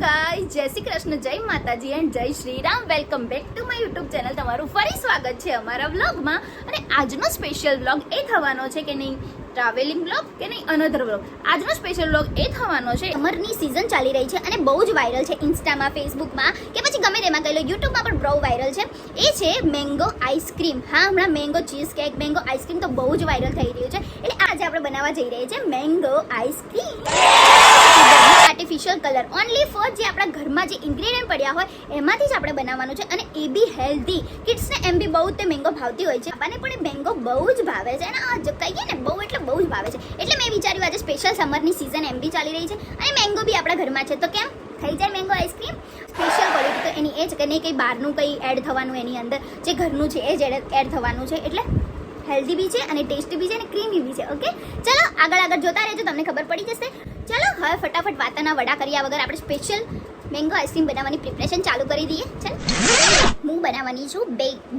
Guys, જય શ્રી કૃષ્ણ, જય માતાજી એન્ડ જય Shri Ram. Welcome back to my YouTube channel. તમારું ફરી સ્વાગત છે અમારા વ્લોગમાં. અને આજનો સ્પેશિયલ વ્લોગ એ થવાનો છે કે નહીં ટ્રાવેલિંગ વ્લોગ કે નહીં અનધર વ્લોગ. આજનો સ્પેશિયલ વ્લોગ એ થવાનો છે, સમરની સિઝન ચાલી રહી છે અને બહુ જ વાયરલ છે ઇન્સ્ટામાં, ફેસબુકમાં કે પછી ગમે તેમાં કહી લો, યુટ્યુબમાં પણ બહુ વાયરલ છે. એ છે મેંગો આઈસ્ક્રીમ. હા, હમણાં mango cheese cake, mango ice cream તો બહુ જ વાયરલ થઈ રહ્યું છે. એટલે આજે આપણે બનાવવા જઈ રહ્યા છીએ mango ice cream. Artificial colour only for જે આપણા ઘરમાં જે ઇન્ગ્રેડિયન્ટ પડ્યા હોય એમાંથી જ આપણે બનાવવાનું છે. અને એ બી હેલ્ધી. કિડ્સને એમ બી બહુ તે મેંગો ભાવતી હોય છે. આપણને પણ એ મેંગો બહુ જ ભાવે છે અને આ જો કહીએ ને બહુ એટલે બહુ જ ભાવે છે. એટલે મેં વિચાર્યું આજે સ્પેશિયલ સમરની સિઝન એમ બી ચાલી રહી છે અને મેંગો બી આપણા ઘરમાં છે, તો કેમ થઈ જાય મેંગો આઈસ્ક્રીમ. સ્પેશિયલ ક્વોલિટી તો એની એ છે કે નહીં કંઈ બહારનું કંઈ એડ થવાનું, એની અંદર જે ઘરનું છે એ જ એડ થવાનું છે. એટલે હેલ્ધી બી છે અને ટેસ્ટી બી છે અને ક્રીમી બી છે. ઓકે, ચલો આગળ જોતા રહેજો, તમને ખબર પડી જશે. ચલો હવે ફટાફટ વાતાના વડા કર્યા વગર આપણે સ્પેશિયલ મેંગો આઈસ્ક્રીમ બનાવવાની પ્રિપરેશન ચાલુ કરી દઈએ. ચાલ, હું બનાવવાની છું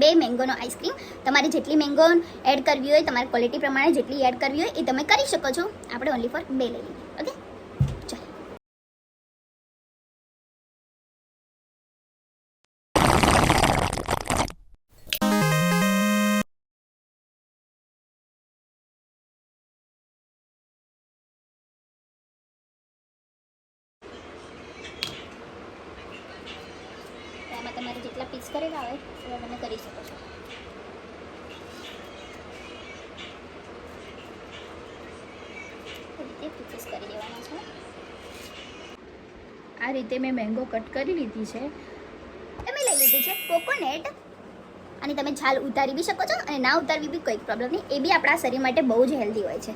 બે મેંગોનો આઈસ્ક્રીમ. તમારે જેટલી મેંગો એડ કરવી હોય, તમારી ક્વોલિટી પ્રમાણે જેટલી એડ કરવી હોય એ તમે કરી શકો છો. આપણે ઓનલી ફોર 2 લઈ લઈએ. ઓકે, ચાલ. તમારે જેટલા પીસ કરેલા હોય એવા તમે કરી શકો છો. રીતે પીસીસ કરી દેવાના છે. આ રીતે મેં મેંગો કટ કરી લીધી છે. તમે લઈ લીધી છે કોકોનટ, અને તમે છાલ ઉતારી બી શકો છો અને ના ઉતારવી બી કોઈ પ્રોબ્લેમ નહીં. એ બી આપણા શરીર માટે બહુ જ હેલ્ધી હોય છે.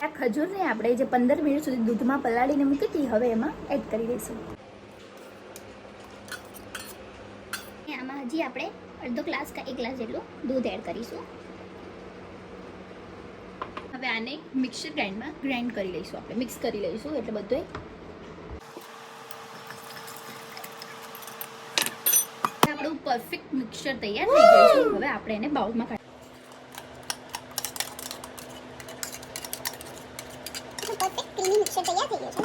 આ ખજૂરને આપણે જે 15 મિનિટ સુધી દૂધમાં પલાળીને મૂકી હતી, હવે એમાં એડ કરી દઈશું. આમાં હજી આપણે અડધો ગ્લાસ કે 1 ગ્લાસ જેટલું દૂધ એડ કરીશું. હવે આને મિક્સર ગ્રાઇન્ડમાં ગ્રાઇન્ડ કરી લઈશું. આપણે મિક્સ કરી લઈશું એટલે બધું આપણું પરફેક્ટ મિક્સર તૈયાર થઈ ગયું છે. હવે આપણે એને બાઉલમાં કાઢી મિક્સર તૈયાર થઈ ગયો છે.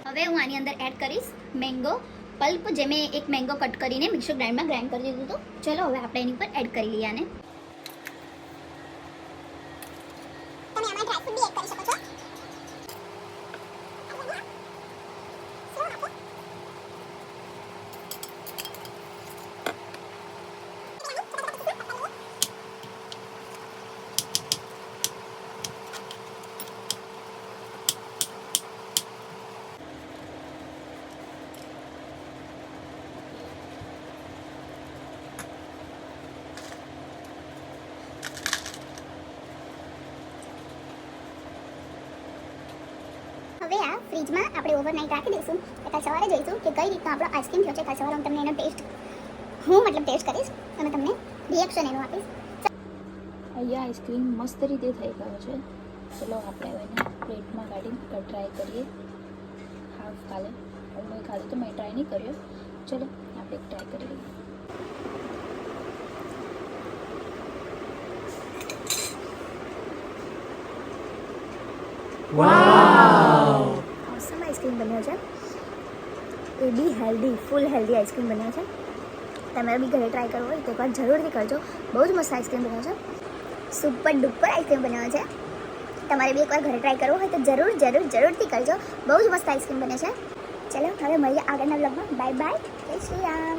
હવે હું આની અંદર એડ કરીશ મેંગો પલ્પ, જે મેં એક મેંગો કટ કરીને મિક્સર ગ્રાઇન્ડમાં ગ્રાઇન્ડ કરી દીધું હતું. ચલો હવે આપણે એની પર એડ કરી લઈએ આને. તમે આમાં ડ્રાય ફ્રૂટ બી એડ કરી શકો છો. હવે આ ફ્રીજમાં આપણે ઓવરનાઇટ રાખી દઈશું. કાલ સવારે જોઈશું કે કઈ રીતનો આપણો આઈસ્ક્રીમ થયો છે. કાલ સવારે હું તમને એનો ટેસ્ટ કરીશ અને તમને રિએક્શન એનું આપીશ. અહીંયા આઈસ્ક્રીમ મસ્ત રીતે થઈ ગયો છે. ચલો આપણે એને પ્લેટમાં કાઢીને ટ્રાય કરીએ. હાફ કાલે મેં ખાધું તો મેં ટ્રાય નહીં કર્યો. ચલો આપણે ટ્રાય કરી લઈએ. ઓસમ આઈસ્ક્રીમ બન્યો છે. એ બી હેલ્ધી, ફૂલ હેલ્ધી આઈસ્ક્રીમ બન્યો છે. તમારે બી ઘરે ટ્રાય કરવો હોય તો એકવાર જરૂરથી કરજો. બહુ જ મસ્ત આઈસ્ક્રીમ બન્યો છે. સુપર ડુપર આઈસ્ક્રીમ બન્યો છે. તમારે બી એકવાર ઘરે ટ્રાય કરવો હોય તો જરૂરથી કરજો. બહુ જ મસ્ત આઈસ્ક્રીમ બને છે. ચલો હવે મળીએ આગળના બ્લોગમાં. બાય બાય, જય શ્રી રામ.